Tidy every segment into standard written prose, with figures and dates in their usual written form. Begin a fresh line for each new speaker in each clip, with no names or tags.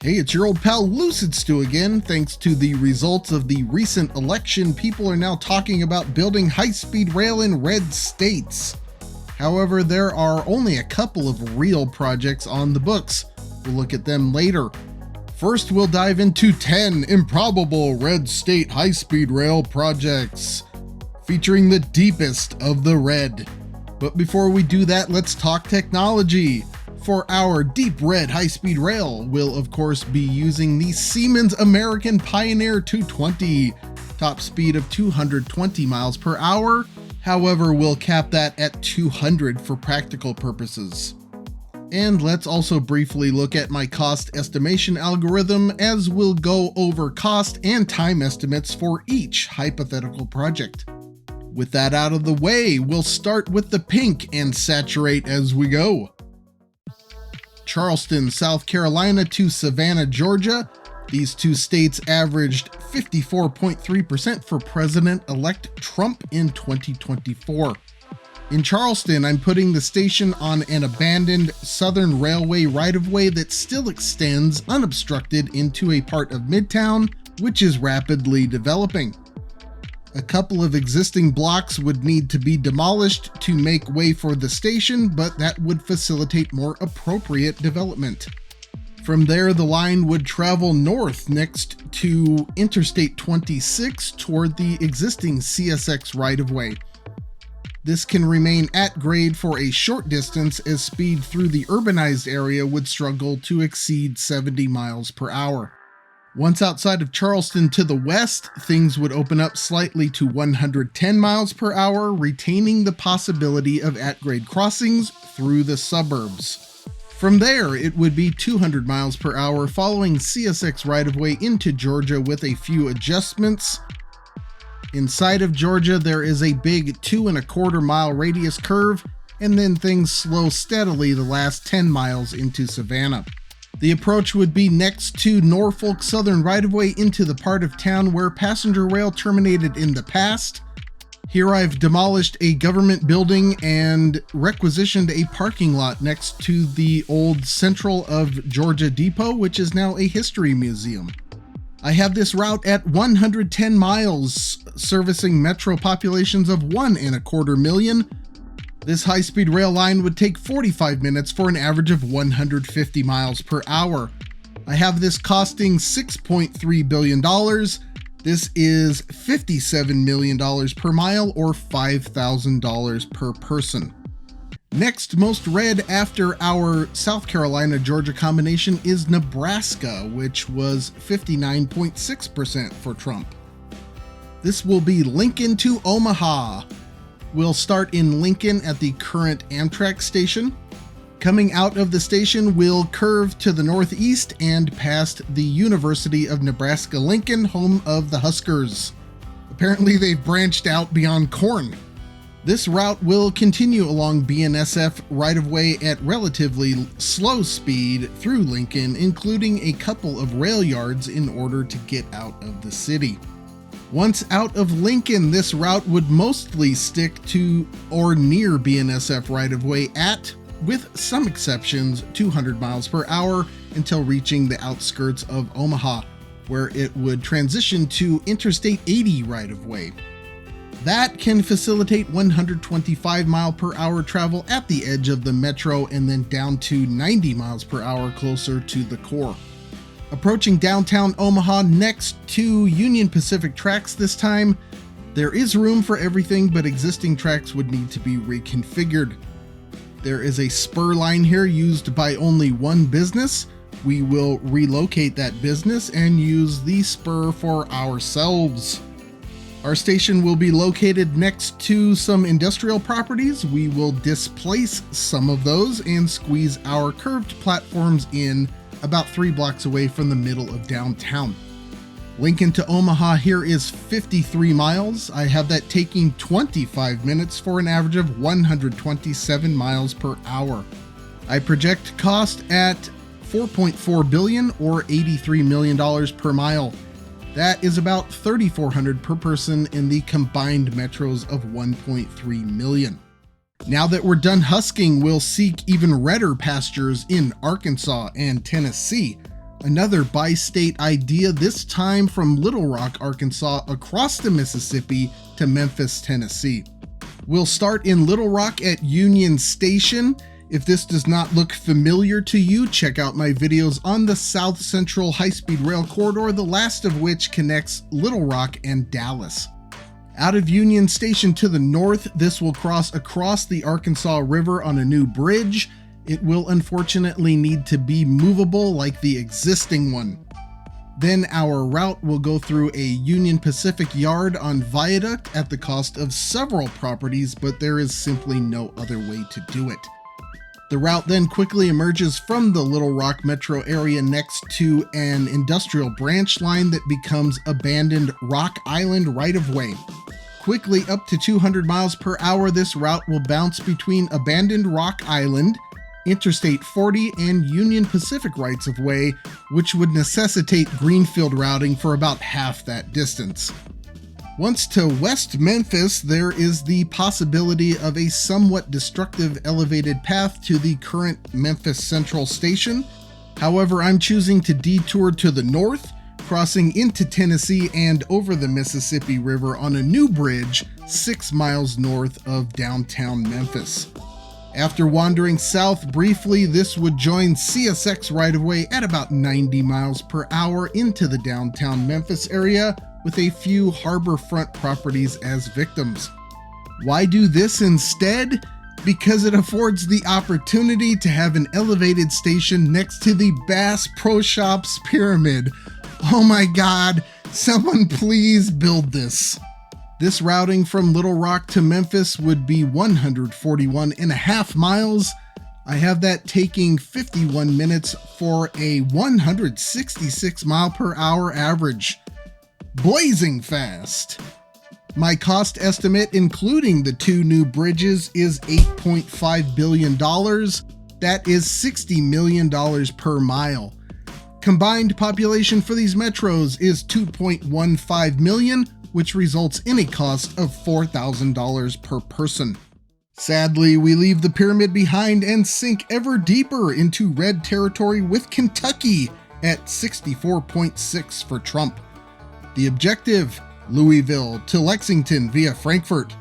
Hey, it's your old pal Lucid Stew again. Thanks to the results of the recent election, people are now talking about building high-speed rail in red states. However, there are only a couple of real projects on the books. We'll look at them later. First, we'll dive into 10 improbable red state high-speed rail projects, featuring the deepest of the red. But before we do that, let's talk technology. For our deep red high-speed rail, we'll of course be using the Siemens American Pioneer 220, top speed of 220 miles per hour. However, we'll cap that at 200 for practical purposes. And let's also briefly look at my cost estimation algorithm, as we'll go over cost and time estimates for each hypothetical project. With that out of the way, we'll start with the pink and saturate as we go. Charleston, South Carolina to Savannah, Georgia. These two states averaged 54.3% for President-elect Trump in 2024. In Charleston, I'm putting the station on an abandoned Southern Railway right-of-way that still extends unobstructed into a part of Midtown, which is rapidly developing. A couple of existing blocks would need to be demolished to make way for the station, but that would facilitate more appropriate development. From there, the line would travel north next to Interstate 26 toward the existing CSX right-of-way. This can remain at grade for a short distance, as speed through the urbanized area would struggle to exceed 70 miles per hour. Once outside of Charleston to the west, things would open up slightly to 110 miles per hour, retaining the possibility of at-grade crossings through the suburbs. From there, it would be 200 miles per hour following CSX right-of-way into Georgia with a few adjustments. Inside of Georgia, there is a big 2.25 mile radius curve, and then things slow steadily the last 10 miles into Savannah. The approach would be next to Norfolk Southern right-of-way into the part of town where passenger rail terminated in the past. Here I've demolished a government building and requisitioned a parking lot next to the old Central of Georgia Depot, which is now a history museum. I have this route at 110 miles, servicing metro populations of 1.25 million. This high-speed rail line would take 45 minutes for an average of 150 miles per hour. I have this costing $6.3 billion. This is $57 million per mile, or $5,000 per person. Next most red after our South Carolina-Georgia combination is Nebraska, which was 59.6% for Trump. This will be Lincoln to Omaha. We'll start in Lincoln at the current Amtrak station. Coming out of the station, we'll curve to the northeast and past the University of Nebraska-Lincoln, home of the Huskers. Apparently they've branched out beyond corn. This route will continue along BNSF right-of-way at relatively slow speed through Lincoln, including a couple of rail yards in order to get out of the city. Once out of Lincoln, this route would mostly stick to or near BNSF right-of-way at, with some exceptions, 200 miles per hour until reaching the outskirts of Omaha, where it would transition to Interstate 80 right-of-way. That can facilitate 125 mile per hour travel at the edge of the metro and then down to 90 miles per hour closer to the core. Approaching downtown Omaha next to Union Pacific tracks this time, there is room for everything, but existing tracks would need to be reconfigured. There is a spur line here used by only one business. We will relocate that business and use the spur for ourselves. Our station will be located next to some industrial properties. We will displace some of those and squeeze our curved platforms in about 3 blocks away from the middle of downtown. Lincoln to Omaha here is 53 miles. I have that taking 25 minutes for an average of 127 miles per hour. I project cost at $4.4 billion, or $83 million per mile. That is about $3,400 per person in the combined metros of 1.3 million. Now that we're done husking, we'll seek even redder pastures in Arkansas and Tennessee. Another bi-state idea, this time from Little Rock, Arkansas, across the Mississippi to Memphis, Tennessee. We'll start in Little Rock at Union Station. If this does not look familiar to you, check out my videos on the South Central High-Speed Rail Corridor, the last of which connects Little Rock and Dallas. Out of Union Station to the north, this will cross across the Arkansas River on a new bridge. It will unfortunately need to be movable like the existing one. Then our route will go through a Union Pacific yard on viaduct at the cost of several properties, but there is simply no other way to do it. The route then quickly emerges from the Little Rock metro area next to an industrial branch line that becomes abandoned Rock Island right-of-way. Quickly up to 200 miles per hour, this route will bounce between abandoned Rock Island, Interstate 40, and Union Pacific rights-of-way, which would necessitate greenfield routing for about half that distance. Once to West Memphis, there is the possibility of a somewhat destructive elevated path to the current Memphis Central Station. However, I'm choosing to detour to the north, crossing into Tennessee and over the Mississippi River on a new bridge 6 miles north of downtown Memphis. After wandering south briefly, this would join CSX right-of-way at about 90 miles per hour into the downtown Memphis area, with a few harborfront properties as victims. Why do this instead? Because it affords the opportunity to have an elevated station next to the Bass Pro Shops pyramid. Oh my God, someone please build this. This routing from Little Rock to Memphis would be 141.5 miles. I have that taking 51 minutes for a 166 mile per hour average. Blazing fast. My cost estimate, including the 2 new bridges, is $8.5 billion. That is $60 million per mile. Combined population for these metros is 2.15 million, which results in a cost of $4,000 per person. Sadly, we leave the pyramid behind and sink ever deeper into red territory with Kentucky at 64.6 for Trump. The objective, Louisville to Lexington via Frankfort.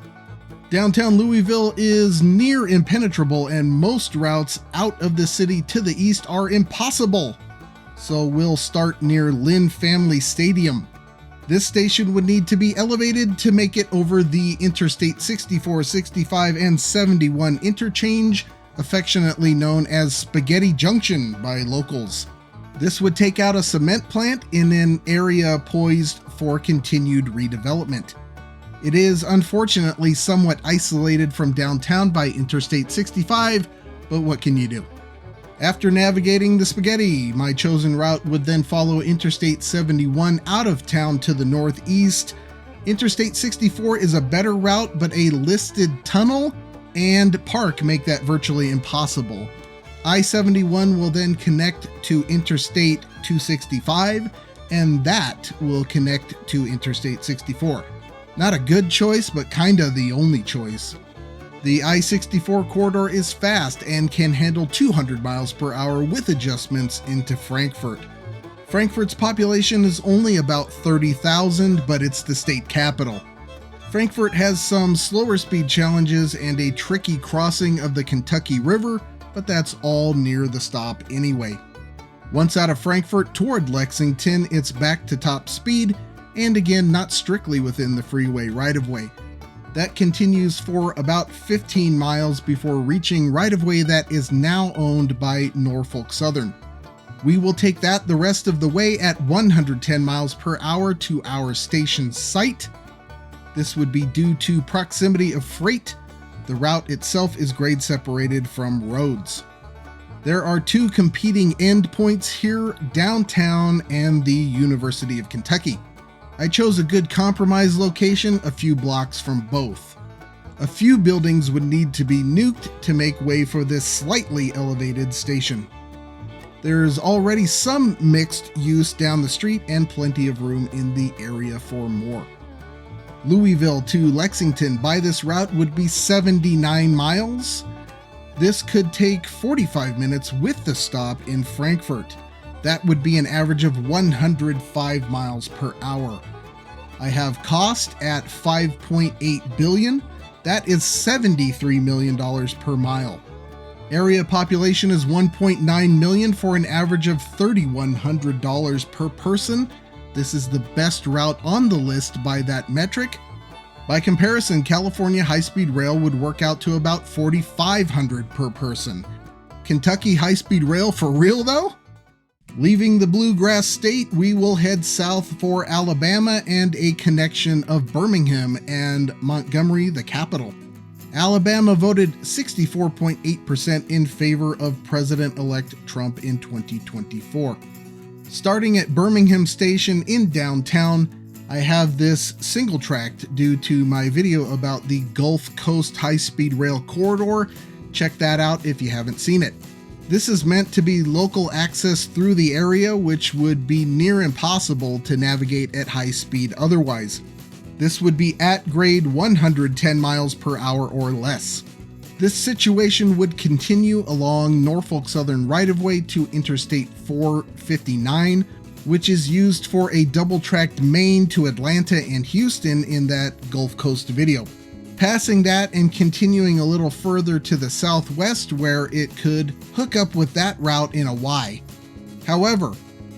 Downtown Louisville is near impenetrable and most routes out of the city to the east are impossible. So we'll start near Lynn Family Stadium. This station would need to be elevated to make it over the Interstate 64, 65, and 71 interchange, affectionately known as Spaghetti Junction by locals. This would take out a cement plant in an area poised for continued redevelopment. It is unfortunately somewhat isolated from downtown by Interstate 65, but what can you do? After navigating the spaghetti, my chosen route would then follow Interstate 71 out of town to the northeast. Interstate 64 is a better route, but a listed tunnel and park make that virtually impossible. I-71 will then connect to Interstate 265, and that will connect to Interstate 64. Not a good choice, but kinda the only choice. The I-64 corridor is fast and can handle 200 miles per hour with adjustments into Frankfort. Frankfort's population is only about 30,000, but it's the state capital. Frankfort has some slower speed challenges and a tricky crossing of the Kentucky River, but that's all near the stop anyway. Once out of Frankfort toward Lexington, it's back to top speed, and again not strictly within the freeway right-of-way. That continues for about 15 miles before reaching right-of-way that is now owned by Norfolk Southern. We will take that the rest of the way at 110 miles per hour to our station site. This would be due to proximity of freight. The route itself is grade separated from roads. There are 2 competing endpoints here, downtown and the University of Kentucky. I chose a good compromise location a few blocks from both. A few buildings would need to be nuked to make way for this slightly elevated station. There's already some mixed use down the street and plenty of room in the area for more. Louisville to Lexington by this route would be 79 miles. This could take 45 minutes with the stop in Frankfort. That would be an average of 105 miles per hour. I have cost at $5.8 billion. That is $73 million per mile. Area population is 1.9 million for an average of $3,100 per person. This is the best route on the list by that metric. By comparison, California high-speed rail would work out to about $4,500 per person. Kentucky high-speed rail for real though? Leaving the Bluegrass State, we will head south for Alabama and a connection of Birmingham and Montgomery, the capital. Alabama voted 64.8% in favor of President-elect Trump in 2024. Starting at Birmingham Station in downtown, I have this single-tracked due to my video about the Gulf Coast High-Speed Rail Corridor. Check that out if you haven't seen it. This is meant to be local access through the area, which would be near impossible to navigate at high speed otherwise. This would be at grade 110 miles per hour or less. This situation would continue along Norfolk Southern right-of-way to Interstate 459, which is used for a double-tracked main to Atlanta and Houston in that Gulf Coast video. Passing that and continuing a little further to the southwest where it could hook up with that route in a Y. However,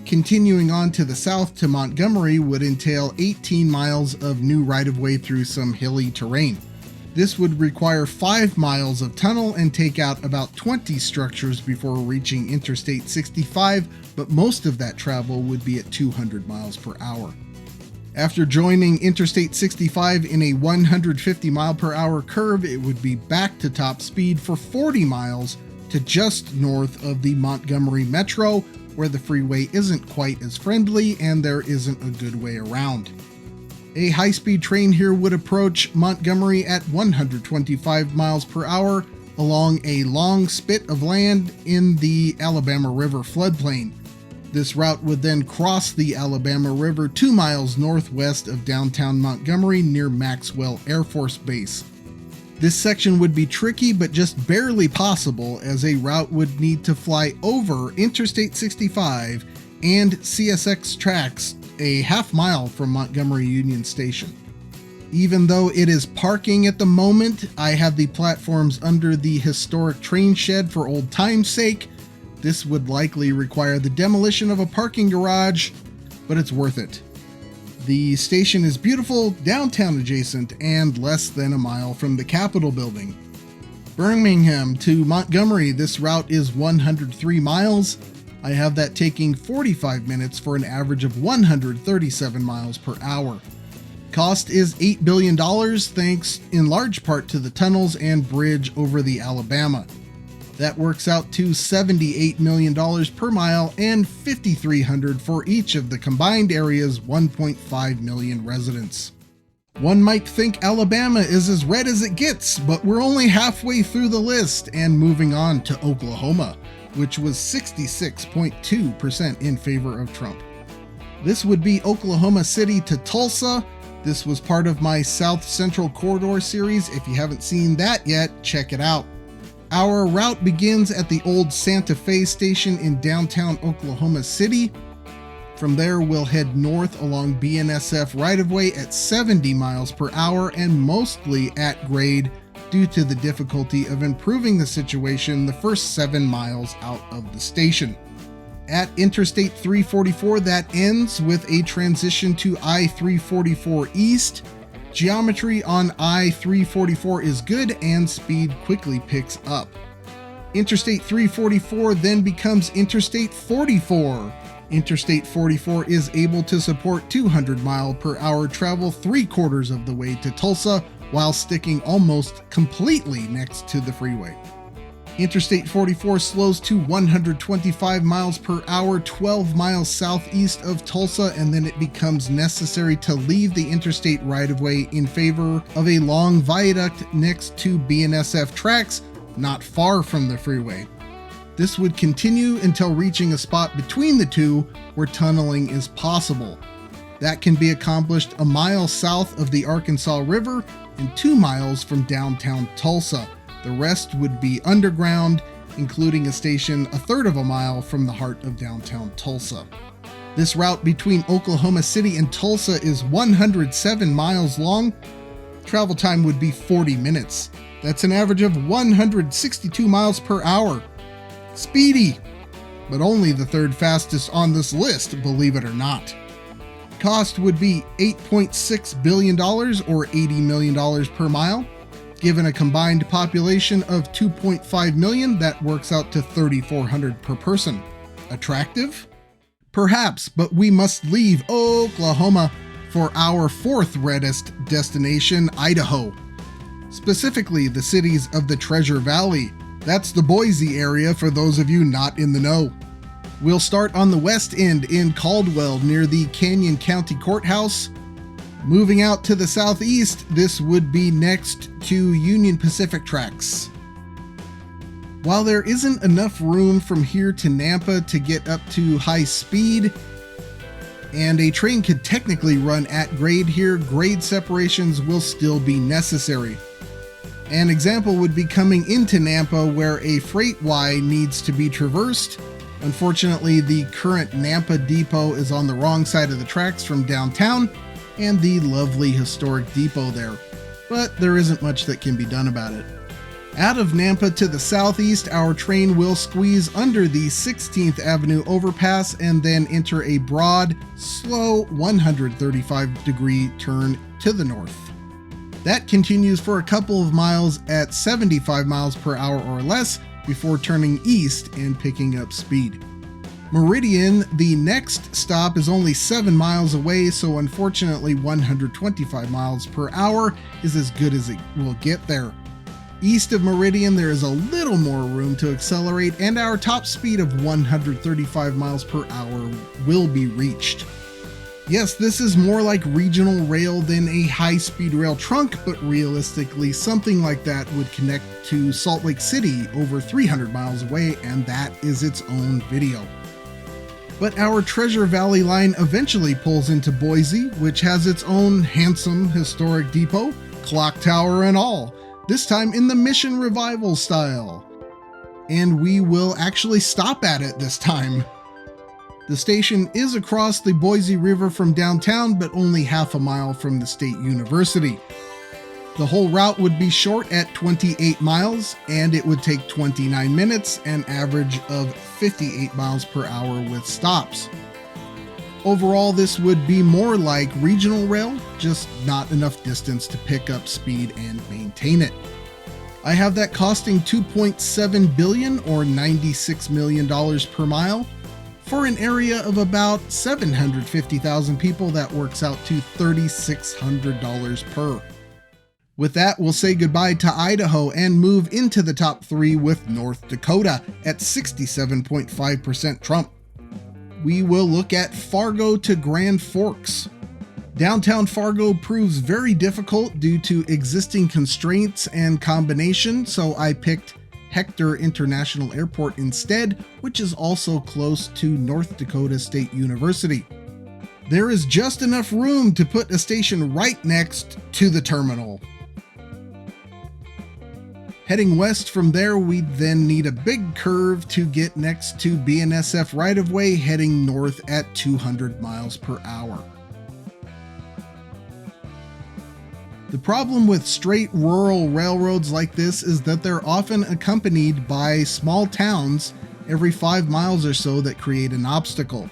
continuing on to the south to Montgomery would entail 18 miles of new right-of-way through some hilly terrain. This would require 5 miles of tunnel and take out about 20 structures before reaching Interstate 65, but most of that travel would be at 200 miles per hour. After joining Interstate 65 in a 150 mile per hour curve, it would be back to top speed for 40 miles to just north of the Montgomery Metro, where the freeway isn't quite as friendly and there isn't a good way around. A high-speed train here would approach Montgomery at 125 miles per hour along a long spit of land in the Alabama River floodplain. This route would then cross the Alabama River 2 miles northwest of downtown Montgomery near Maxwell Air Force Base. This section would be tricky but just barely possible, as a route would need to fly over Interstate 65 and CSX tracks a half mile from Montgomery Union Station. Even though it is parking at the moment, I have the platforms under the historic train shed for old time's sake. This would likely require the demolition of a parking garage, but it's worth it. The station is beautiful, downtown adjacent, and less than a mile from the Capitol building. Birmingham to Montgomery, this route is 103 miles. I have that taking 45 minutes for an average of 137 miles per hour. Cost is $8 billion, thanks in large part to the tunnels and bridge over the Alabama. That works out to $78 million per mile and $5,300 for each of the combined area's 1.5 million residents. One might think Alabama is as red as it gets, but we're only halfway through the list and moving on to Oklahoma, which was 66.2% in favor of Trump. This would be Oklahoma City to Tulsa. This was part of my South Central Corridor series. If you haven't seen that yet, check it out. Our route begins at the old Santa Fe station in downtown Oklahoma City. From there, we'll head north along BNSF right-of-way at 70 miles per hour and mostly at grade due to the difficulty of improving the situation the first 7 miles out of the station. At Interstate 344, that ends with a transition to I-344 East. Geometry on I-344 is good and speed quickly picks up. Interstate 344 then becomes Interstate 44. Interstate 44 is able to support 200 mile per hour travel 3/4 of the way to Tulsa while sticking almost completely next to the freeway. Interstate 44 slows to 125 miles per hour 12 miles southeast of Tulsa, and then it becomes necessary to leave the interstate right-of-way in favor of a long viaduct next to BNSF tracks not far from the freeway. This would continue until reaching a spot between the two where tunneling is possible. That can be accomplished a mile south of the Arkansas River and 2 miles from downtown Tulsa. The rest would be underground including a station a third of a mile from the heart of downtown Tulsa. This route between Oklahoma City and Tulsa is 107 miles long. Travel time would be 40 minutes. That's an average of 162 miles per hour. Speedy, but only the third fastest on this list, believe it or not. Cost would be $8.6 billion or $80 million per mile. Given a combined population of 2.5 million, that works out to $3,400 per person. Attractive? Perhaps, but we must leave Oklahoma for our fourth reddest destination, Idaho. Specifically, the cities of the Treasure Valley. That's the Boise area for those of you not in the know. We'll start on the west end in Caldwell near the Canyon County Courthouse. Moving out to the southeast, this would be next to Union Pacific tracks. While there isn't enough room from here to Nampa to get up to high speed, and a train could technically run at grade here, grade separations will still be necessary. An example would be coming into Nampa where a freight Y needs to be traversed. Unfortunately, the current Nampa depot is on the wrong side of the tracks from downtown and the lovely historic depot there, but there isn't much that can be done about it. Out of Nampa to the southeast, our train will squeeze under the 16th Avenue overpass and then enter a broad, slow 135-degree turn to the north. That continues for a couple of miles at 75 miles per hour or less before turning east and picking up speed. Meridian, the next stop, is only 7 miles away, so unfortunately 125 miles per hour is as good as it will get there. East of Meridian, there is a little more room to accelerate, and our top speed of 135 miles per hour will be reached. Yes, this is more like regional rail than a high-speed rail trunk, but realistically, something like that would connect to Salt Lake City over 300 miles away, and that is its own video. But our Treasure Valley line eventually pulls into Boise, which has its own handsome historic depot, clock tower and all, this time in the Mission Revival style. And we will actually stop at it this time. The station is across the Boise River from downtown, but only half a mile from the State University. The whole route would be short at 28 miles, and it would take 29 minutes, an average of 58 miles per hour with stops. Overall, this would be more like regional rail, just not enough distance to pick up speed and maintain it. I have that costing $2.7 billion or $96 million per mile. For an area of about 750,000 people, that works out to $3,600 per. With that, we'll say goodbye to Idaho and move into the top 3 with North Dakota at 67.5% Trump. We will look at Fargo to Grand Forks. Downtown Fargo proves very difficult due to existing constraints and combination, so I picked Hector International Airport instead, which is also close to North Dakota State University. There is just enough room to put a station right next to the terminal. Heading west from there, we then need a big curve to get next to BNSF right-of-way, heading north at 200 miles per hour. The problem with straight rural railroads like this is that they're often accompanied by small towns every 5 miles or so that create an obstacle.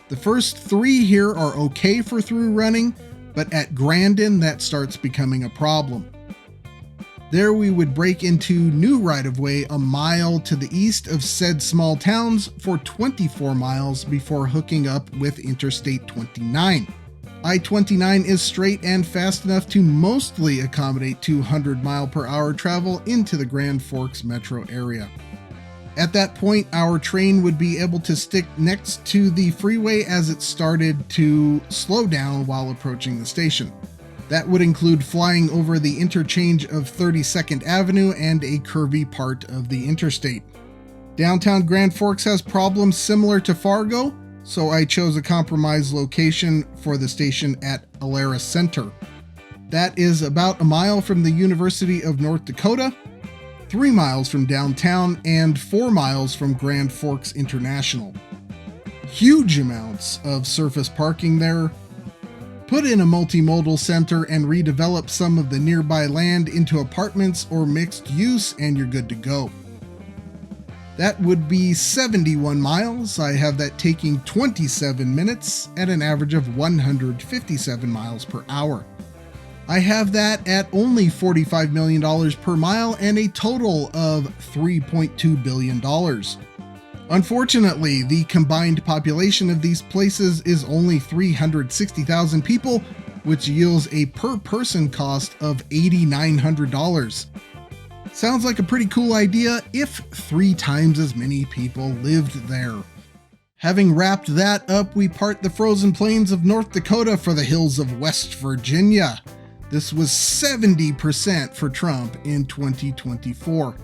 The first 3 here are okay for through running, but at Grandin that starts becoming a problem. There we would break into new right-of-way a mile to the east of said small towns for 24 miles before hooking up with Interstate 29. I-29 is straight and fast enough to mostly accommodate 200 mile per hour travel into the Grand Forks metro area. At that point, our train would be able to stick next to the freeway as it started to slow down while approaching the station. That would include flying over the interchange of 32nd Avenue and a curvy part of the interstate. Downtown Grand Forks has problems similar to Fargo, so I chose a compromise location for the station at Alerus Center. That is about a mile from the University of North Dakota. 3 miles from downtown, and 4 miles from Grand Forks International. Huge amounts of surface parking there. Put in a multimodal center and redevelop some of the nearby land into apartments or mixed use, and you're good to go. That would be 71 miles. I have that taking 27 minutes at an average of 157 miles per hour. I have that at only $45 million per mile and a total of $3.2 billion. Unfortunately, the combined population of these places is only 360,000 people, which yields a per-person cost of $8,900. Sounds like a pretty cool idea if 3 times as many people lived there. Having wrapped that up, we part the frozen plains of North Dakota for the hills of West Virginia. This was 70% for Trump in 2024.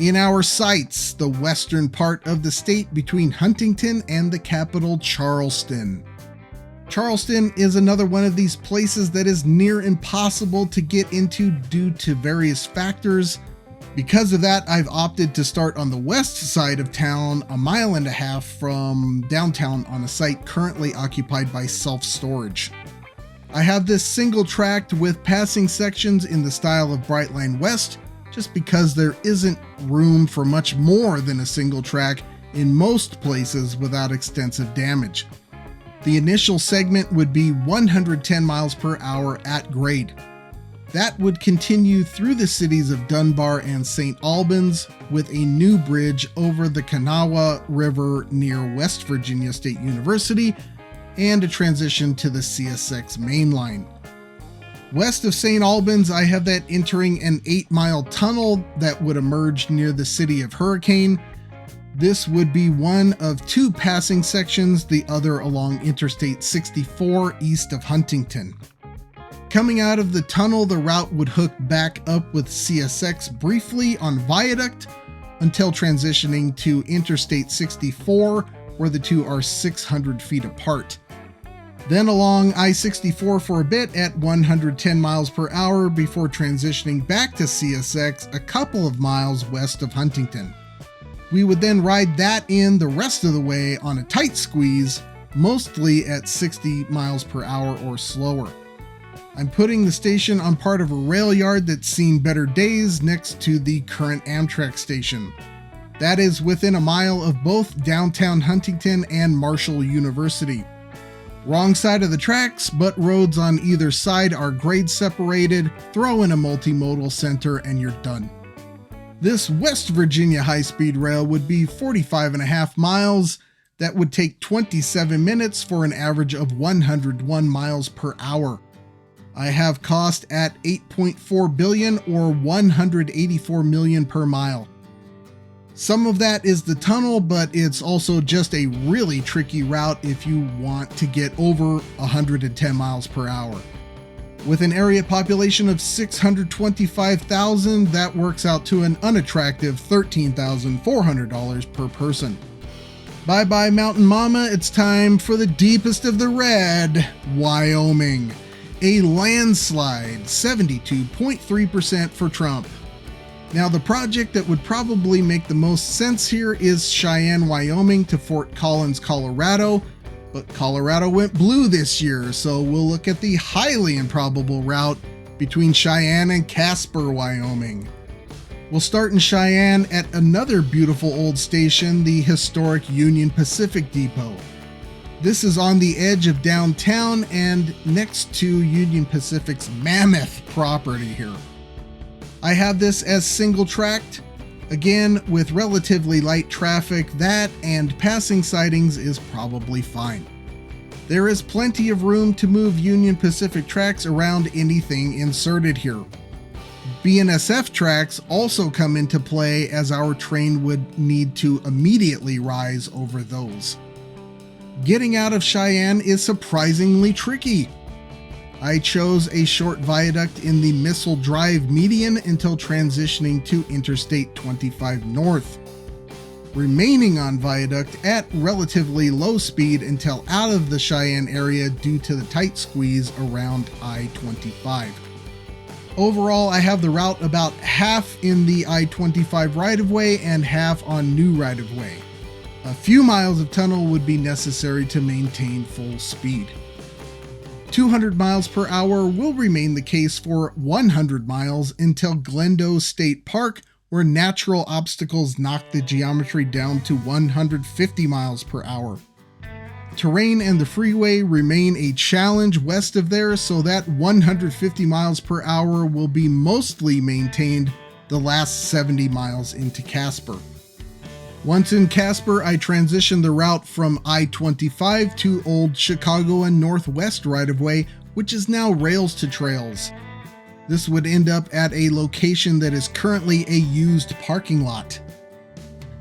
In our sights, the western part of the state between Huntington and the capital, Charleston. Charleston is another one of these places that is near impossible to get into due to various factors. Because of that, I've opted to start on the west side of town, a mile and a half from downtown on a site currently occupied by self-storage. I have this single tract with passing sections in the style of Brightline West, just because there isn't room for much more than a single track in most places without extensive damage. The initial segment would be 110 miles per hour at grade. That would continue through the cities of Dunbar and St. Albans with a new bridge over the Kanawha River near West Virginia State University and a transition to the CSX main line. West of St. Albans, I have that entering an 8-mile tunnel that would emerge near the city of Hurricane. This would be one of 2 passing sections, the other along Interstate 64 east of Huntington. Coming out of the tunnel, the route would hook back up with CSX briefly on Viaduct until transitioning to Interstate 64, where the two are 600 feet apart. Then along I-64 for a bit at 110 miles per hour before transitioning back to CSX a couple of miles west of Huntington. We would then ride that in the rest of the way on a tight squeeze, mostly at 60 miles per hour or slower. I'm putting the station on part of a rail yard that's seen better days next to the current Amtrak station. That is within a mile of both downtown Huntington and Marshall University. Wrong side of the tracks, but roads on either side are grade separated. Throw in a multimodal center and you're done. This West Virginia high-speed rail would be 45.5 miles. That would take 27 minutes for an average of 101 miles per hour. I have cost at $8.4 billion or $184 million per mile. Some of that is the tunnel, but it's also just a really tricky route if you want to get over 110 miles per hour. With an area population of 625,000, that works out to an unattractive $13,400 per person. Bye-bye Mountain Mama, it's time for the deepest of the red, Wyoming. A landslide, 72.3% for Trump. Now, the project that would probably make the most sense here is Cheyenne, Wyoming to Fort Collins, Colorado, but Colorado went blue this year, so we'll look at the highly improbable route between Cheyenne and Casper, Wyoming. We'll start in Cheyenne at another beautiful old station, the historic Union Pacific Depot. This is on the edge of downtown and next to Union Pacific's mammoth property here. I have this as single tracked. Again, with relatively light traffic, that and passing sightings is probably fine. There is plenty of room to move Union Pacific tracks around anything inserted here. BNSF tracks also come into play as our train would need to immediately rise over those. Getting out of Cheyenne is surprisingly tricky. I chose a short viaduct in the Missile Drive median until transitioning to Interstate 25 North, remaining on viaduct at relatively low speed until out of the Cheyenne area due to the tight squeeze around I-25. Overall, I have the route about half in the I-25 right-of-way and half on new right-of-way. A few miles of tunnel would be necessary to maintain full speed. 200 miles per hour will remain the case for 100 miles until Glendo State Park, where natural obstacles knock the geometry down to 150 miles per hour. Terrain and the freeway remain a challenge west of there, so that 150 miles per hour will be mostly maintained the last 70 miles into Casper. Once in Casper, I transitioned the route from I-25 to Old Chicago and Northwest right-of-way, which is now rails to trails. This would end up at a location that is currently a used parking lot.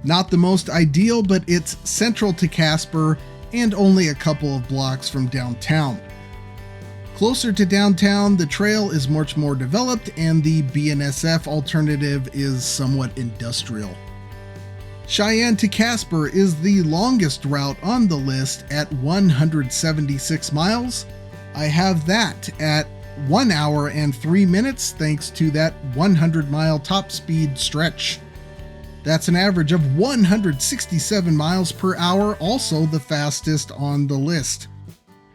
Not the most ideal, but it's central to Casper and only a couple of blocks from downtown. Closer to downtown, the trail is much more developed and the BNSF alternative is somewhat industrial. Cheyenne to Casper is the longest route on the list at 176 miles. I have that at 1 hour and 3 minutes thanks to that 100-mile top speed stretch. That's an average of 167 miles per hour, also the fastest on the list.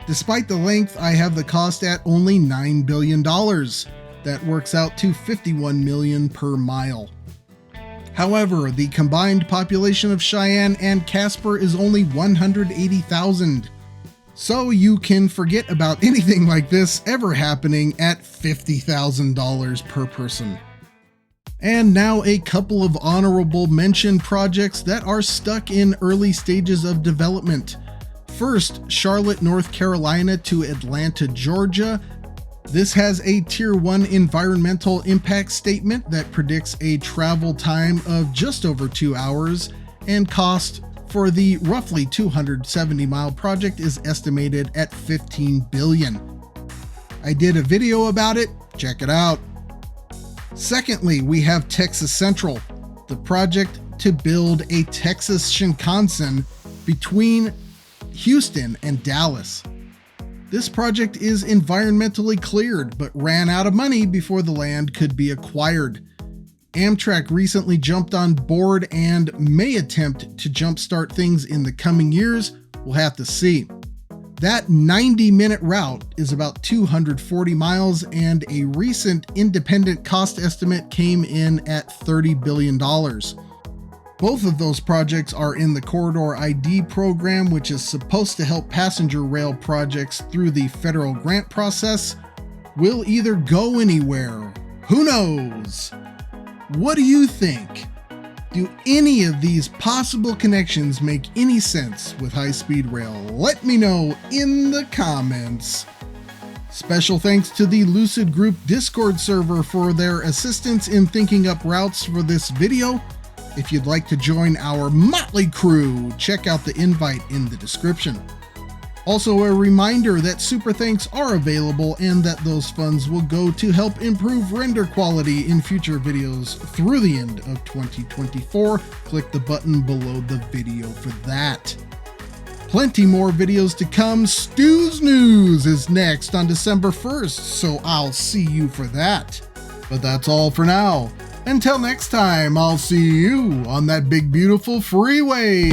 Despite the length, I have the cost at only $9 billion. That works out to $51 million per mile. However, the combined population of Cheyenne and Casper is only 180,000. So you can forget about anything like this ever happening at $50,000 per person. And now a couple of honorable mention projects that are stuck in early stages of development. First, Charlotte, North Carolina to Atlanta, Georgia. This has a Tier 1 environmental impact statement that predicts a travel time of just over 2 hours, and cost for the roughly 270-mile project is estimated at $15 billion. I did a video about it, check it out. Secondly, we have Texas Central, the project to build a Texas Shinkansen between Houston and Dallas. This project is environmentally cleared, but ran out of money before the land could be acquired. Amtrak recently jumped on board and may attempt to jumpstart things in the coming years. We'll have to see. That 90-minute route is about 240 miles, and a recent independent cost estimate came in at $30 billion. Both of those projects are in the Corridor ID program, which is supposed to help passenger rail projects through the federal grant process. Will either go anywhere. Who knows? What do you think? Do any of these possible connections make any sense with high-speed rail? Let me know in the comments. Special thanks to the Lucid Group Discord server for their assistance in thinking up routes for this video. If you'd like to join our motley crew, check out the invite in the description. Also, a reminder that super thanks are available and that those funds will go to help improve render quality in future videos through the end of 2024. Click the button below the video for that. Plenty more videos to come. Stu's News is next on December 1st, so I'll see you for that. But that's all for now. Until next time, I'll see you on that big beautiful freeway.